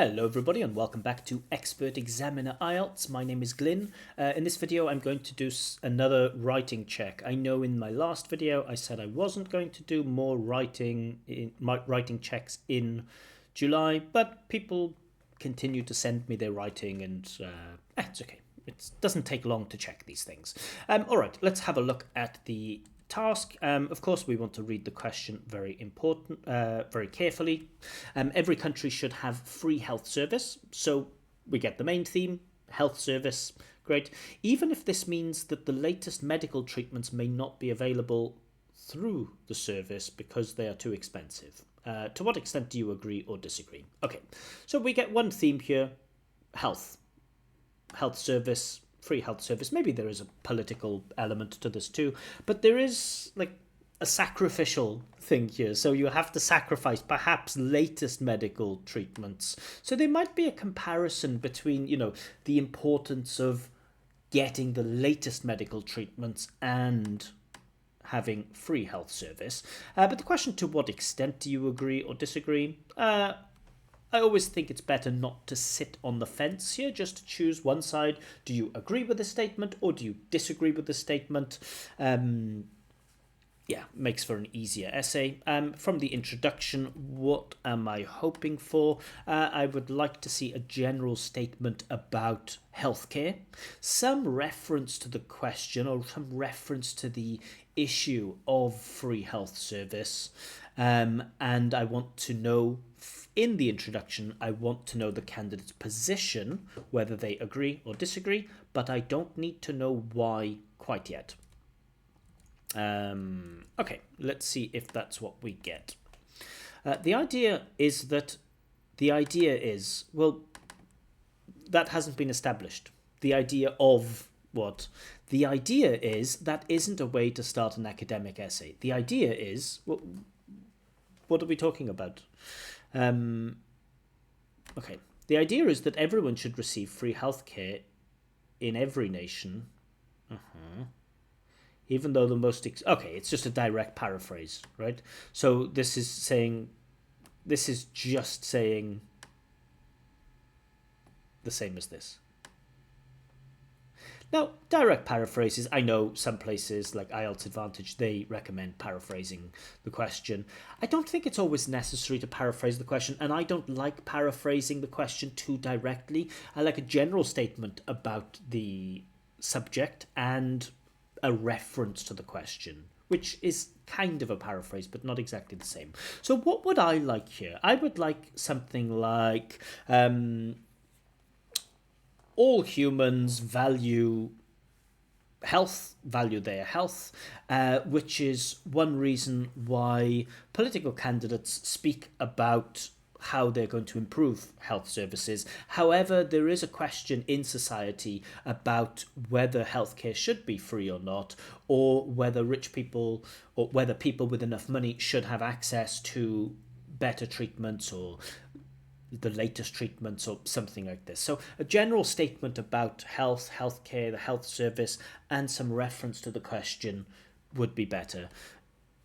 Hello everybody and welcome back to Expert Examiner IELTS. My name is Glyn. In this video I'm going to do another writing check. I know in my last video I said I wasn't going to do more writing checks in July, but people continue to send me their writing and it's okay. It doesn't take long to check these things. Alright, let's have a look at the task. Of course, we want to read the question very carefully. Every country should have free health service. So we get the main theme, health service. Great. Even if this means that the latest medical treatments may not be available through the service because they are too expensive. To what extent do you agree or disagree? Okay, so we get one theme here, health service, free health service. Maybe there is a political element to this too, but there is like a sacrificial thing here. So you have to sacrifice perhaps latest medical treatments. So there might be a comparison between, the importance of getting the latest medical treatments and having free health service. But the question, to what extent do you agree or disagree? I always think it's better not to sit on the fence here, just to choose one side. Do you agree with the statement or do you disagree with the statement? Yeah, makes for an easier essay. From the introduction, what am I hoping for? I would like to see a general statement about healthcare, some reference to the question or some reference to the issue of free health service. And I want to know, in the introduction, I want to know the candidate's position, whether they agree or disagree, but I don't need to know why quite yet. Okay, let's see if that's what we get. The idea is, well, that hasn't been established. The idea of what? The idea is that isn't a way to start an academic essay. The idea is, well, what are we talking about? Okay, the idea is that everyone should receive free healthcare in every nation. Even though the most... okay, it's just a direct paraphrase, right? So this is just saying the same as this. Now, direct paraphrases, I know some places like IELTS Advantage, they recommend paraphrasing the question. I don't think it's always necessary to paraphrase the question, and I don't like paraphrasing the question too directly. I like a general statement about the subject and a reference to the question, which is kind of a paraphrase, but not exactly the same. So what would I like here? I would like something like... all humans value their health, which is one reason why political candidates speak about how they're going to improve health services. However, there is a question in society about whether healthcare should be free or not, or whether rich people or whether people with enough money should have access to better treatments or the latest treatments or something like this. So a general statement about healthcare, the health service, and some reference to the question would be better,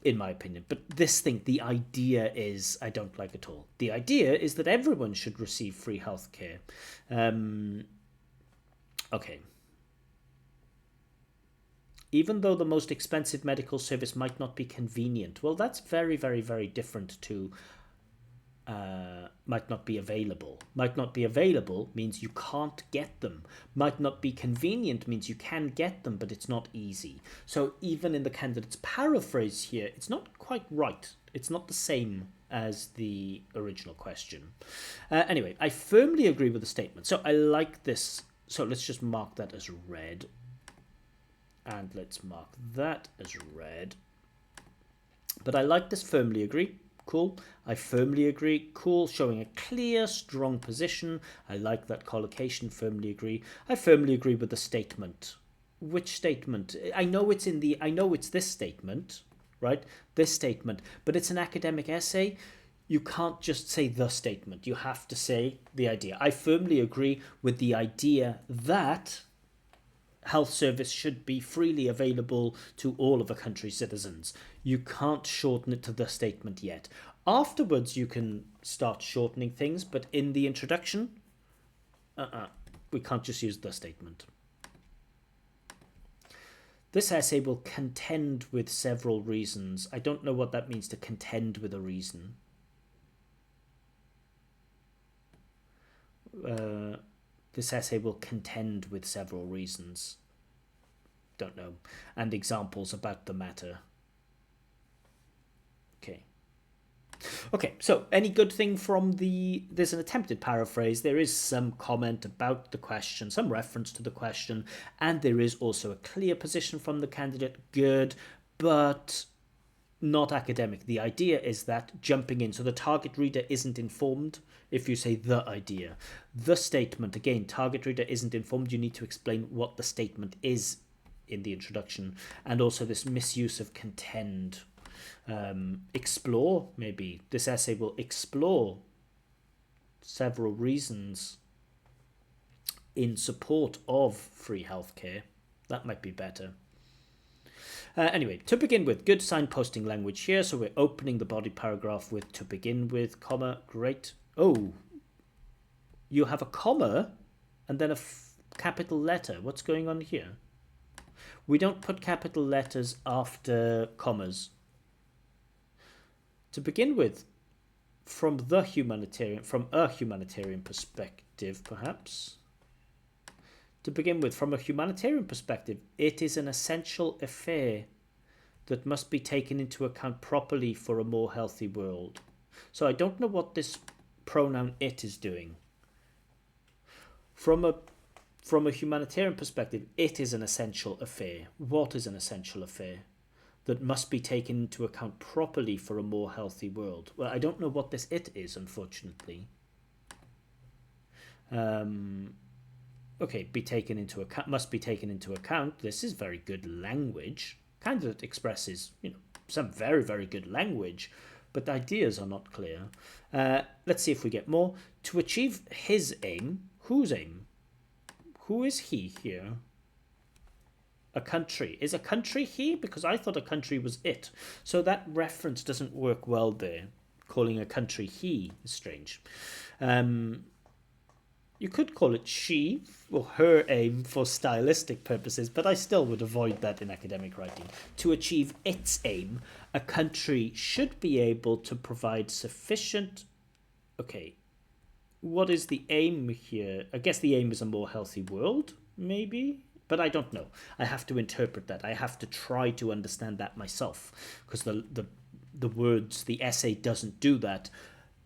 in my opinion. But this thing, the idea is, I don't like at all. The idea is that everyone should receive free healthcare. Okay. Even though the most expensive medical service might not be convenient. Well, that's very, very, very different to might not be available. Might not be available means you can't get them. Might not be convenient means you can get them, but it's not easy. So even in the candidate's paraphrase here, it's not quite right. It's not the same as the original question. Anyway, I firmly agree with the statement. So I like this. So let's just mark that as red. And let's mark that as red. But I like this firmly agree. Cool. I firmly agree. Cool. Showing a clear, strong position. I like that collocation. Firmly agree. I firmly agree with the statement. Which statement? I know it's this statement, right? This statement, but it's an academic essay. You can't just say the statement. You have to say the idea. I firmly agree with the idea that health service should be freely available to all of a country's citizens. You can't shorten it to the statement yet. Afterwards, you can start shortening things, but in the introduction, we can't just use the statement. This essay will contend with several reasons. I don't know what that means, to contend with a reason. This essay will contend with several reasons. Don't know. And examples about the matter. Okay, so any good thing from there's an attempted paraphrase, there is some comment about the question, some reference to the question, and there is also a clear position from the candidate, good, but not academic. The idea is that jumping in, so the target reader isn't informed if you say the idea. The statement, again, target reader isn't informed, you need to explain what the statement is in the introduction, and also this misuse of contend. Explore, maybe. This essay will explore several reasons in support of free healthcare. That might be better. Anyway, to begin with, good signposting language here. So we're opening the body paragraph with to begin with, comma, great. Oh, you have a comma and then a capital letter. What's going on here? We don't put capital letters after commas. To begin with, from a humanitarian perspective, perhaps. To begin with, from a humanitarian perspective, it is an essential affair that must be taken into account properly for a more healthy world. So I don't know what this pronoun it is doing. From a humanitarian perspective, it is an essential affair. What is an essential affair? That must be taken into account properly for a more healthy world. Well, I don't know what this it is, unfortunately. Okay, be taken into account, must be taken into account. This is very good language. Candidate expresses, some very, very good language, but the ideas are not clear. Let's see if we get more. To achieve his aim, whose aim? Who is he here? A country. Is a country he? Because I thought a country was it. So that reference doesn't work well there. Calling a country he is strange. You could call it she or her aim for stylistic purposes, but I still would avoid that in academic writing. To achieve its aim, a country should be able to provide sufficient... Okay, what is the aim here? I guess the aim is a more healthy world, maybe? But I don't know. I have to interpret that. I have to try to understand that myself, because the words, the essay doesn't do that.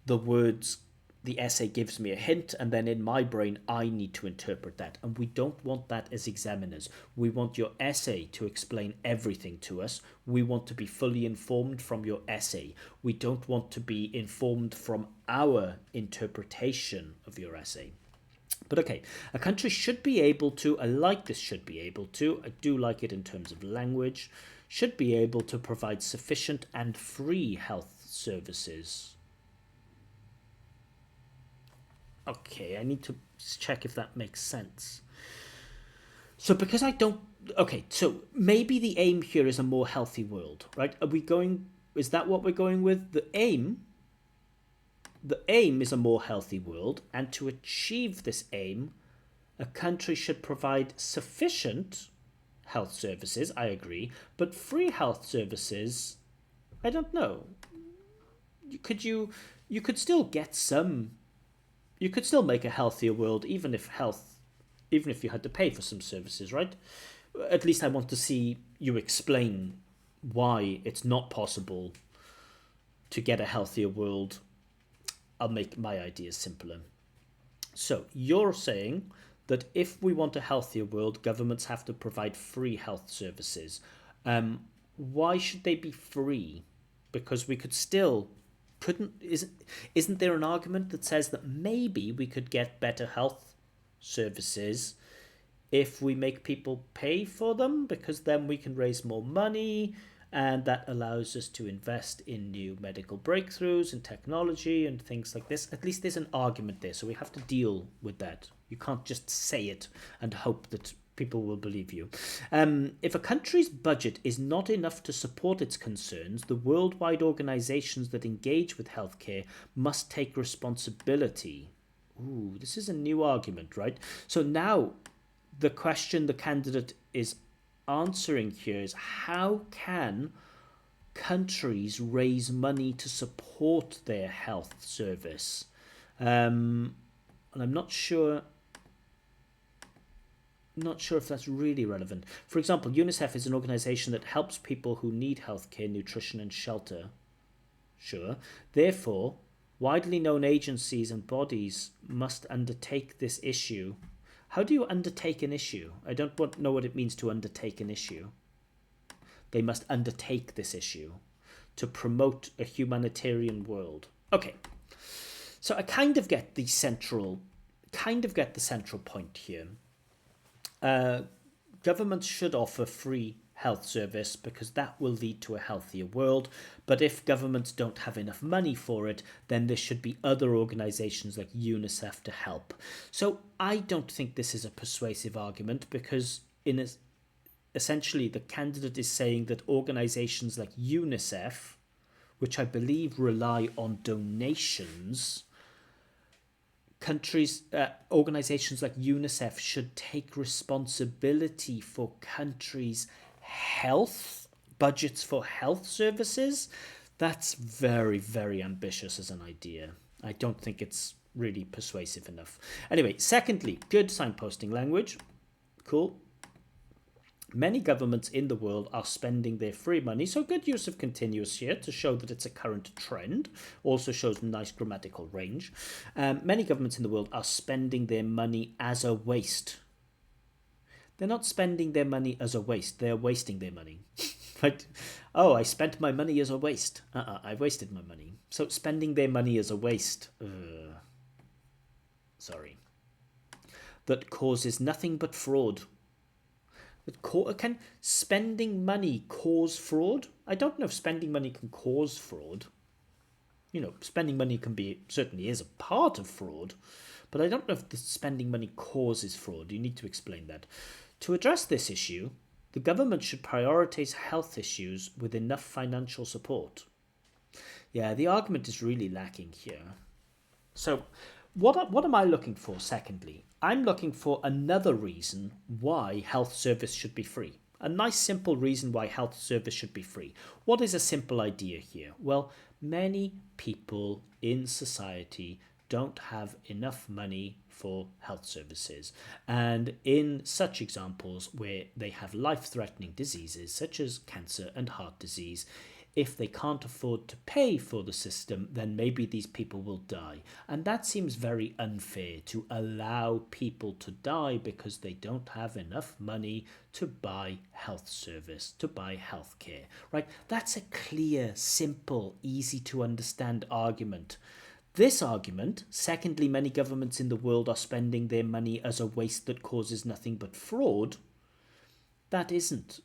The essay gives me a hint, and then in my brain, I need to interpret that. And we don't want that as examiners. We want your essay to explain everything to us. We want to be fully informed from your essay. We don't want to be informed from our interpretation of your essay. But okay, a country should be able to, I like this should be able to, I do like it in terms of language, should be able to provide sufficient and free health services. Okay, I need to check if that makes sense. So because I don't, okay, so maybe the aim here is a more healthy world, right? Is that what we're going with? The aim is a more healthy world, and to achieve this aim, a country should provide sufficient health services, I agree, but free health services, I don't know. You could still get some, you could still make a healthier world even if you had to pay for some services, right? At least I want to see you explain why it's not possible to get a healthier world. I'll make my ideas simpler. So you're saying that if we want a healthier world, governments have to provide free health services. Why should they be free? Because we could still isn't there an argument that says that maybe we could get better health services if we make people pay for them, because then we can raise more money, and that allows us to invest in new medical breakthroughs and technology and things like this. At least there's an argument there, so we have to deal with that. You can't just say it and hope that people will believe you. If a country's budget is not enough to support its concerns, the worldwide organizations that engage with healthcare must take responsibility. Ooh, this is a new argument, right? So now the question the candidate is answering here is, how can countries raise money to support their health service? And I'm not sure if that's really relevant. For example, UNICEF is an organization that helps people who need healthcare, nutrition and shelter. Sure. Therefore, widely known agencies and bodies must undertake this issue. How do you undertake an issue? I don't know what it means to undertake an issue. They must undertake this issue to promote a humanitarian world. Okay. So I kind of get the central point here. Governments should offer free health service because that will lead to a healthier world. But if governments don't have enough money for it, then there should be other organizations like UNICEF to help. So I don't think this is a persuasive argument, because essentially the candidate is saying that organizations like UNICEF, which I believe rely on donations, organizations like UNICEF should take responsibility for countries' health budgets for health services. That's very, very ambitious as an idea. I don't think it's really persuasive enough. Anyway, secondly, good signposting language. Cool. Many governments in the world are spending their free money, so good use of continuous here to show that it's a current trend. Also shows nice grammatical range. Many governments in the world are spending their money as a waste. They're not spending their money as a waste, they're wasting their money. Right? Oh, I spent my money as a waste. I wasted my money. So spending their money as a waste. Sorry. That causes nothing but fraud. Can spending money cause fraud? I don't know if spending money can cause fraud. You know, spending money certainly is a part of fraud, but I don't know if the spending money causes fraud. You need to explain that. To address this issue, the government should prioritize health issues with enough financial support. Yeah, the argument is really lacking here. So what am I looking for, secondly? I'm looking for another reason why health service should be free. A nice simple reason why health service should be free. What is a simple idea here? Well, many people in society don't have enough money for health services. And in such examples where they have life-threatening diseases such as cancer and heart disease, if they can't afford to pay for the system, then maybe these people will die. And that seems very unfair, to allow people to die because they don't have enough money to buy health service, to buy healthcare, right? That's a clear, simple, easy to understand argument. This argument, secondly, many governments in the world are spending their money as a waste that causes nothing but fraud, that isn't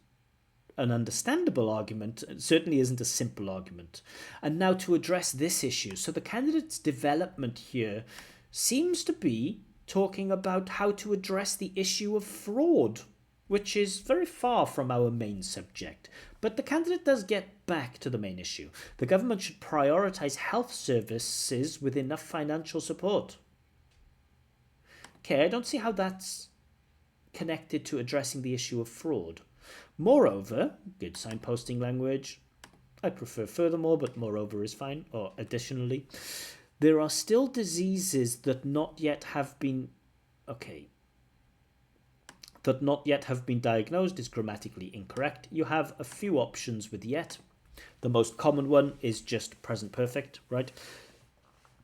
an understandable argument. It certainly isn't a simple argument. And now to address this issue. So the candidate's development here seems to be talking about how to address the issue of fraud, which is very far from our main subject. But the candidate does get back to the main issue. The government should prioritize health services with enough financial support. Okay, I don't see how that's connected to addressing the issue of fraud. Moreover, good signposting language. I prefer furthermore, but moreover is fine, or additionally. There are still diseases that not yet have been diagnosed is grammatically incorrect. You have a few options with yet. The most common one is just present perfect, right?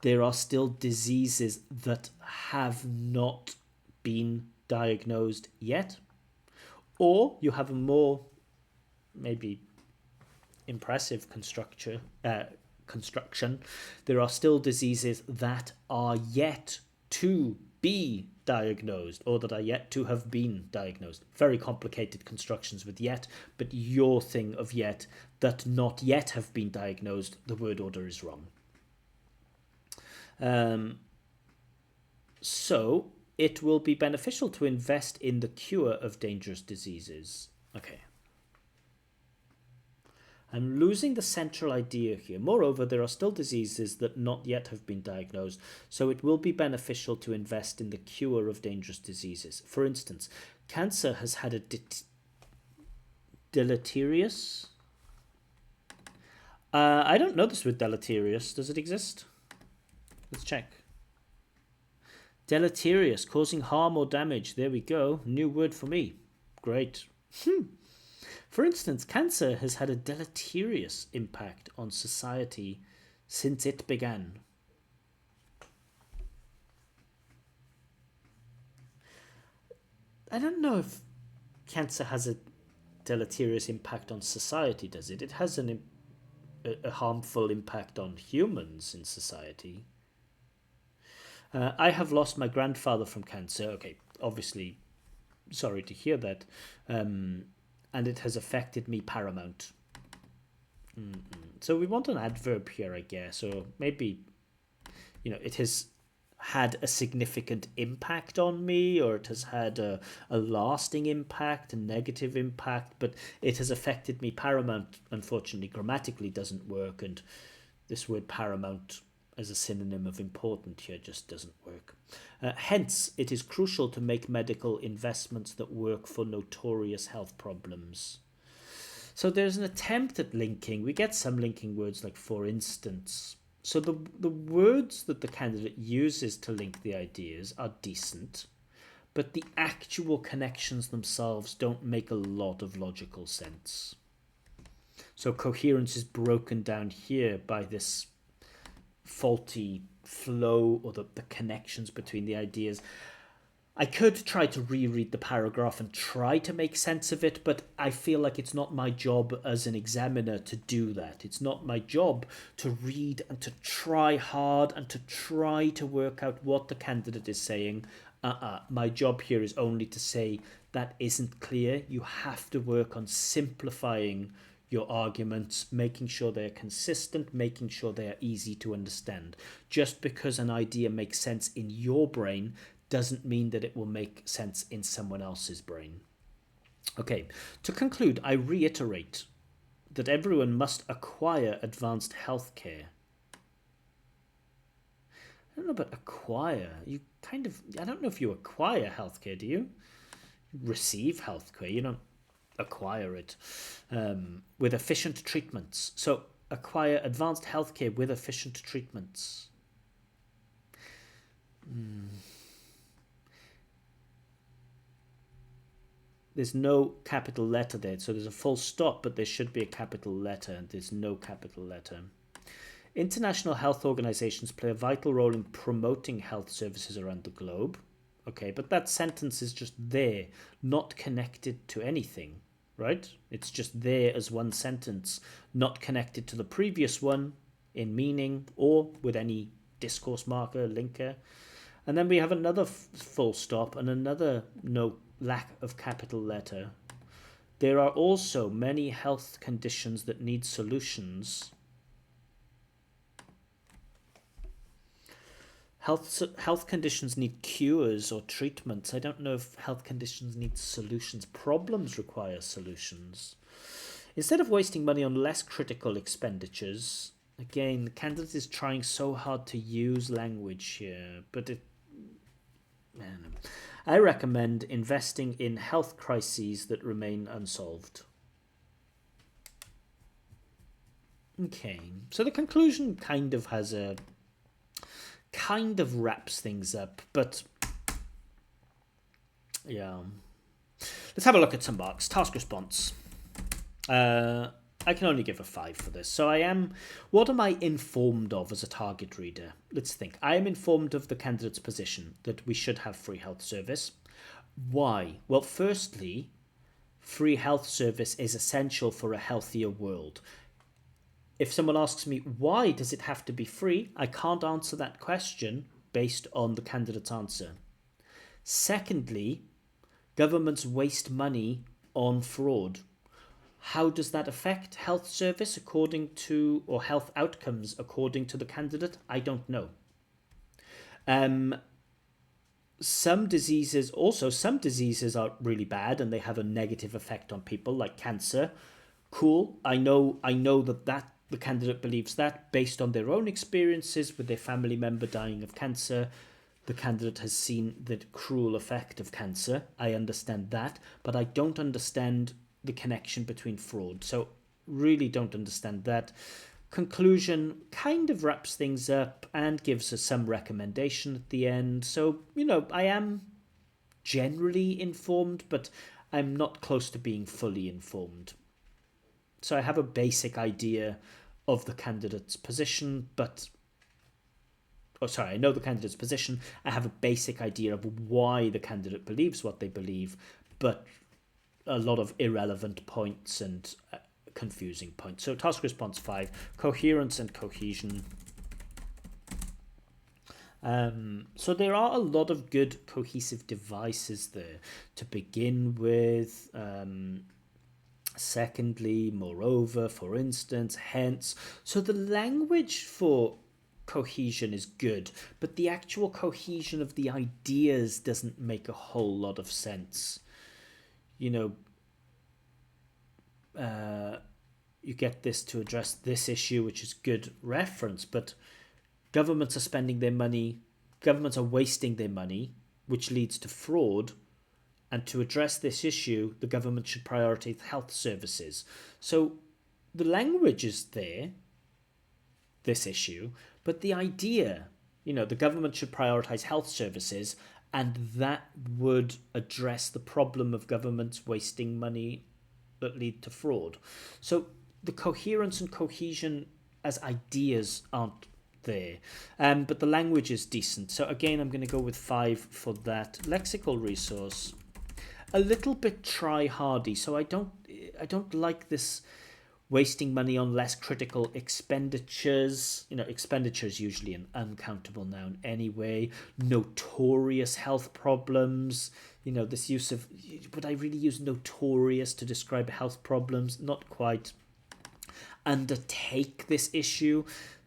There are still diseases that have not been diagnosed yet. Or you have a more maybe impressive construction. There are still diseases that are yet to be diagnosed, or that are yet to have been diagnosed. Very complicated constructions with yet, but your thing of yet, that not yet have been diagnosed, the word order is wrong. So it will be beneficial to invest in the cure of dangerous diseases. Okay. I'm losing the central idea here. Moreover, there are still diseases that not yet have been diagnosed, so it will be beneficial to invest in the cure of dangerous diseases. For instance, cancer has had a deleterious... I don't know this word deleterious. Does it exist? Let's check. Deleterious, causing harm or damage. There we go. New word for me. Great. For instance, cancer has had a deleterious impact on society since it began. I don't know if cancer has a deleterious impact on society, does it? It has a harmful impact on humans in society. I have lost my grandfather from cancer. Okay, obviously, sorry to hear that. And it has affected me paramount. So we want an adverb here, I guess, or maybe, it has had a significant impact on me, or it has had a lasting impact, a negative impact, but it has affected me paramount. Unfortunately, grammatically doesn't work, and this word paramount as a synonym of important here just doesn't work. Hence, it is crucial to make medical investments that work for notorious health problems. So there's an attempt at linking. We get some linking words like for instance. So the words that the candidate uses to link the ideas are decent, but the actual connections themselves don't make a lot of logical sense. So coherence is broken down here by this faulty flow, or the connections between the ideas. I could try to reread the paragraph and try to make sense of it, but I feel like it's not my job as an examiner to do that. It's not my job to read and to try hard and to try to work out what the candidate is saying. My job here is only to say that isn't clear. You have to work on simplifying your arguments, making sure they're consistent, making sure they are easy to understand. Just because an idea makes sense in your brain doesn't mean that it will make sense in someone else's brain. Okay, to conclude, I reiterate that everyone must acquire advanced healthcare. I don't know about acquire. I don't know if you acquire healthcare, do you? You receive healthcare, you don't acquire it. With efficient treatments. So acquire advanced healthcare with efficient treatments. There's no capital letter there, so there's a full stop, but there should be a capital letter. There's no capital letter. International health organizations play a vital role in promoting health services around the globe. Okay, but that sentence is just there, not connected to anything, right? It's just there as one sentence, not connected to the previous one in meaning or with any discourse marker, linker. And then we have another full stop and another no lack of capital letter. There are also many health conditions that need solutions. Health conditions need cures or treatments. I don't know if health conditions need solutions. Problems require solutions. Instead of wasting money on less critical expenditures, again, the candidate is trying so hard to use language here, but I recommend investing in health crises that remain unsolved. Okay, so the conclusion kind of wraps things up, but yeah. Let's have a look at some marks. Task response. I can only give a 5 for this. So what am I informed of as a target reader? Let's think. I am informed of the candidate's position that we should have free health service. Why? Well, firstly, free health service is essential for a healthier world. If someone asks me, why does it have to be free? I can't answer that question based on the candidate's answer. Secondly, governments waste money on fraud. How does that affect health service or health outcomes according to the candidate? I don't know. some diseases are really bad and they have a negative effect on people, like cancer. Cool. I know that the candidate believes that based on their own experiences with their family member dying of cancer. The candidate has seen the cruel effect of cancer. I understand that, but I don't understand the connection between fraud. So really don't understand that. Conclusion kind of wraps things up and gives us some recommendation at the end. So, I am generally informed, but I'm not close to being fully informed. So I have a basic idea of the candidate's position, I know the candidate's position. I have a basic idea of why the candidate believes what they believe, but a lot of irrelevant points and confusing points. So task response 5, coherence and cohesion. So there are a lot of good cohesive devices there to begin with. Secondly, moreover, for instance, hence. So the language for cohesion is good, but the actual cohesion of the ideas doesn't make a whole lot of sense. You get this to address this issue, which is good reference, but governments are spending their money, governments are wasting their money, which leads to fraud. And to address this issue, the government should prioritize health services. So the language is there, this issue, but the idea, the government should prioritize health services, and that would address the problem of governments wasting money that lead to fraud. So the coherence and cohesion as ideas aren't there, but the language is decent. So again, I'm going to go with 5 for that. Lexical resource, a little bit try-hardy, so I don't like this wasting money on less critical expenditures. Expenditure is usually an uncountable noun anyway. Notorious health problems. This use of, would I really use notorious to describe health problems? Not quite. Undertake this issue.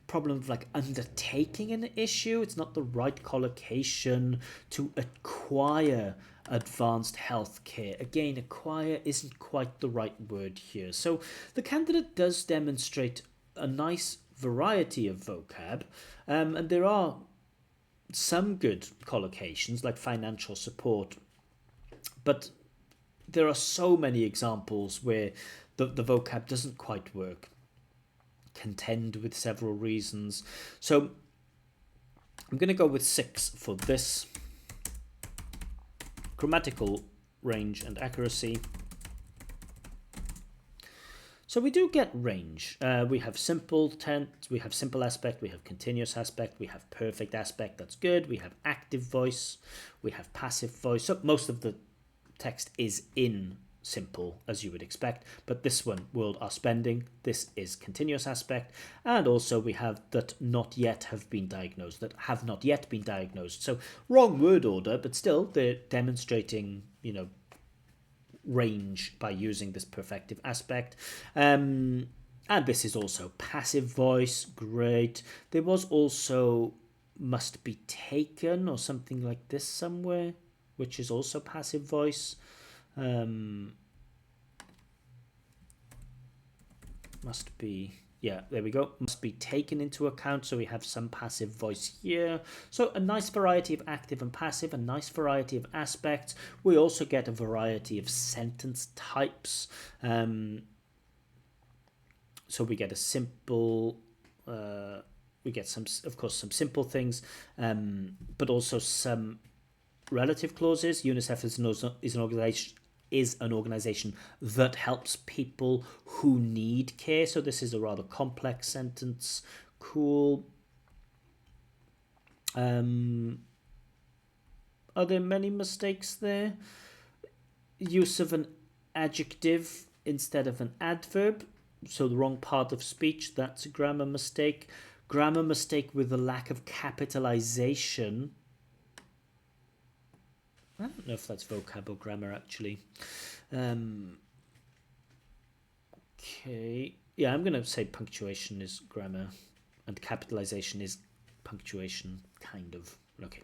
Problem of like undertaking an issue. It's not the right collocation. To acquire advanced health care. Again, acquire isn't quite the right word here. So the candidate does demonstrate a nice variety of vocab, and there are some good collocations like financial support, but there are so many examples where the vocab doesn't quite work. Contend with several reasons. So I'm going to go with 6 for this. Grammatical range and accuracy. So we do get range. We have simple tense, we have simple aspect, we have continuous aspect, we have perfect aspect, that's good. We have active voice, we have passive voice. So most of the text is in simple, as you would expect, but this one, world are spending, this is continuous aspect. And also we have that not yet have been diagnosed, that have not yet been diagnosed. So wrong word order, but still they're demonstrating, range by using this perfective aspect. And this is also passive voice, great. There was also must be taken or something like this somewhere, which is also passive voice. Must be, yeah, there we go. Must be taken into account. So we have some passive voice here. So a nice variety of active and passive, a nice variety of aspects. We also get a variety of sentence types. So we get a simple, we get some, of course, some simple things, but also some relative clauses. UNICEF is an organization that helps people who need care. So this is a rather complex sentence. Cool. Are there many mistakes there? Use of an adjective instead of an adverb. So the wrong part of speech, that's a grammar mistake. Grammar mistake with a lack of capitalization. I don't know if that's vocab or grammar, actually. Okay. Yeah, I'm going to say punctuation is grammar and capitalization is punctuation, kind of. Okay.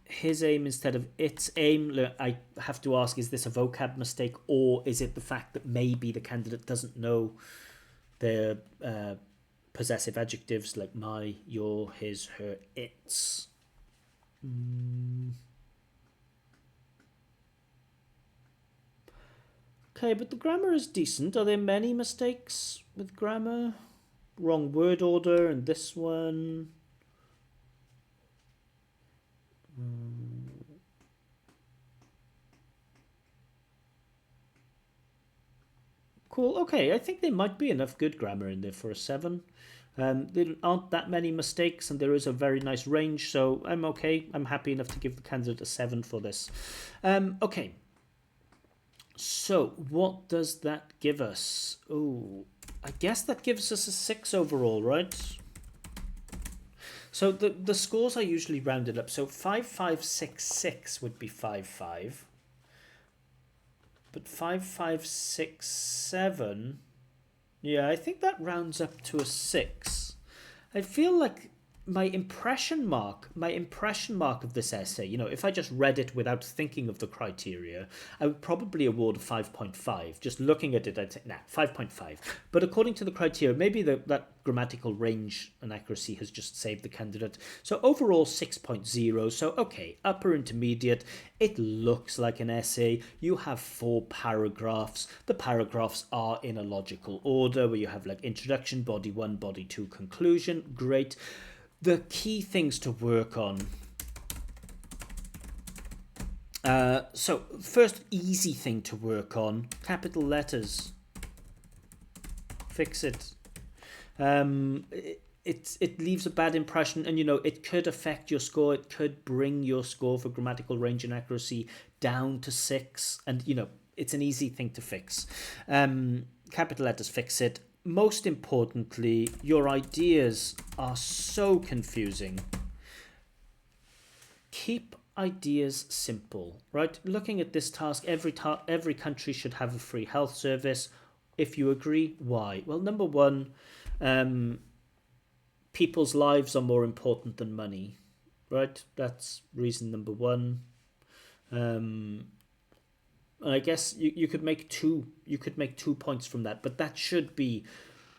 His aim instead of its aim. Look, I have to ask, is this a vocab mistake, or is it the fact that maybe the candidate doesn't know the possessive adjectives like my, your, his, her, its? Okay, but the grammar is decent. Are there many mistakes with grammar? Wrong word order in this one. Cool. Okay, I think there might be enough good grammar in there for a 7. There aren't that many mistakes, and there is a very nice range, so I'm okay. I'm happy enough to give the candidate a 7 for this. Okay. So what does that give us? Oh, I guess that gives us a 6 overall, right? So the scores are usually rounded up. So 5566 would be 55. But 5567, yeah, I think that rounds up to a 6. I feel like my impression mark of this essay, you know, if I just read it without thinking of the criteria, I would probably award a 5.5. Just looking at it, I'd say, nah, 5.5. But according to the criteria, maybe that grammatical range and accuracy has just saved the candidate. So overall, 6.0. So, okay, upper intermediate. It looks like an essay. You have 4 paragraphs. The paragraphs are in a logical order where you have like introduction, body 1, body 2, conclusion. Great. The key things to work on. So first easy thing to work on, capital letters. Fix it. It leaves a bad impression, and you know it could affect your score. It could bring your score for grammatical range and accuracy down to 6, and you know it's an easy thing to fix. Capital letters, fix it. Most importantly, your ideas are so confusing. Keep ideas simple, right? Looking at this task, every country should have a free health service. If you agree, why? Well, number one, people's lives are more important than money, right? That's reason number one. I guess you could make 2 points from that, but that should be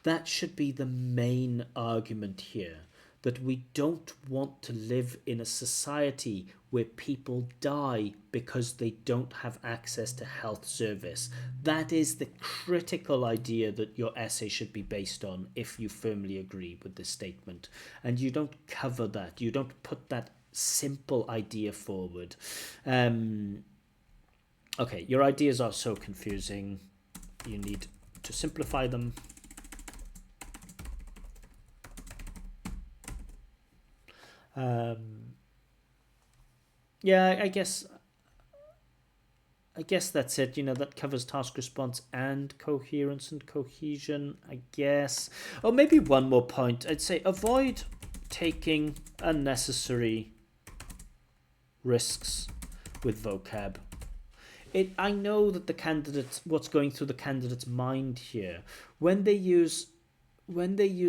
the main argument here, that we don't want to live in a society where people die because they don't have access to health service. That is the critical idea that your essay should be based on, if you firmly agree with this statement. And you don't cover that. You don't put that simple idea forward. Okay, your ideas are so confusing. You need to simplify them. Yeah, I guess that's it. You know, that covers task response and coherence and cohesion, I guess. Oh, maybe one more point. I'd say avoid taking unnecessary risks with vocab. I know that the candidate, what's going through the candidate's mind here, when they use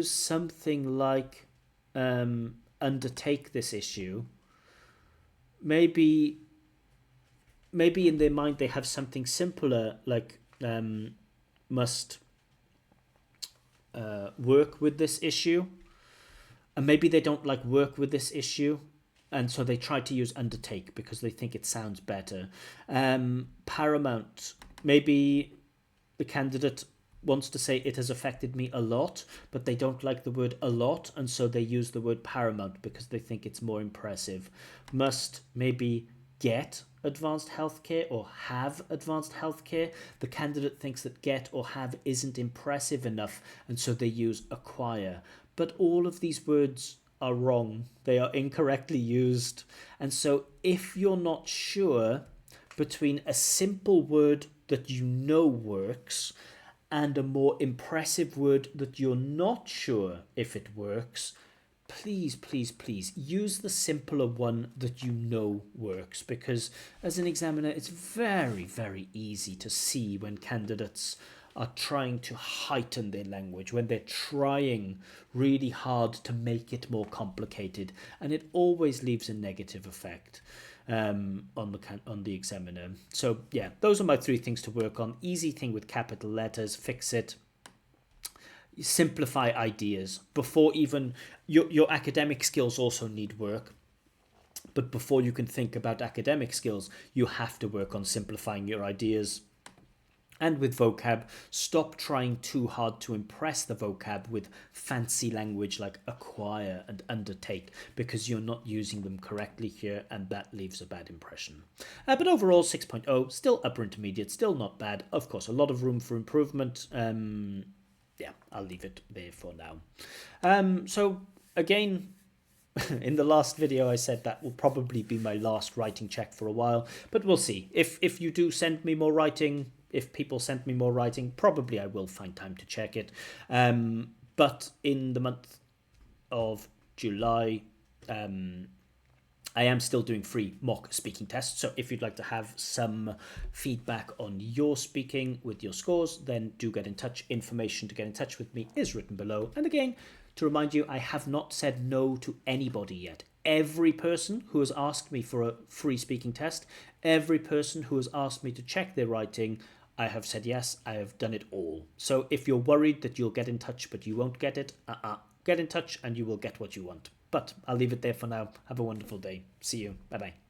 something like undertake this issue, maybe in their mind they have something simpler like must work with this issue, and maybe they don't like work with this issue, and so they try to use undertake because they think it sounds better. Paramount, maybe the candidate wants to say it has affected me a lot, but they don't like the word a lot, and so they use the word paramount because they think it's more impressive. Must maybe get advanced healthcare or have advanced healthcare. The candidate thinks that get or have isn't impressive enough, and so they use acquire. But all of these words are wrong. They are incorrectly used. And so if you're not sure between a simple word that you know works and a more impressive word that you're not sure if it works, please, please, please use the simpler one that you know works, because as an examiner, it's very, very easy to see when candidates are trying to heighten their language, when they're trying really hard to make it more complicated, and it always leaves a negative effect on the examiner. So yeah, those are my 3 things to work on. Easy thing with capital letters, fix it. Simplify ideas before even your academic skills also need work. But before you can think about academic skills, you have to work on simplifying your ideas. And with vocab, stop trying too hard to impress the vocab with fancy language like acquire and undertake, because you're not using them correctly here, and that leaves a bad impression. But overall, 6.0, still upper intermediate, still not bad. Of course, a lot of room for improvement. Yeah, I'll leave it there for now. So again, in the last video I said that will probably be my last writing check for a while, but we'll see. If you do send me more writing, if people send me more writing, probably I will find time to check it. But in the month of July, I am still doing free mock speaking tests. So if you'd like to have some feedback on your speaking with your scores, then do get in touch. Information to get in touch with me is written below. And again, to remind you, I have not said no to anybody yet. Every person who has asked me for a free speaking test, every person who has asked me to check their writing, I have said yes. I have done it all. So if you're worried that you'll get in touch but you won't get it, get in touch and you will get what you want. But I'll leave it there for now. Have a wonderful day. See you. Bye-bye.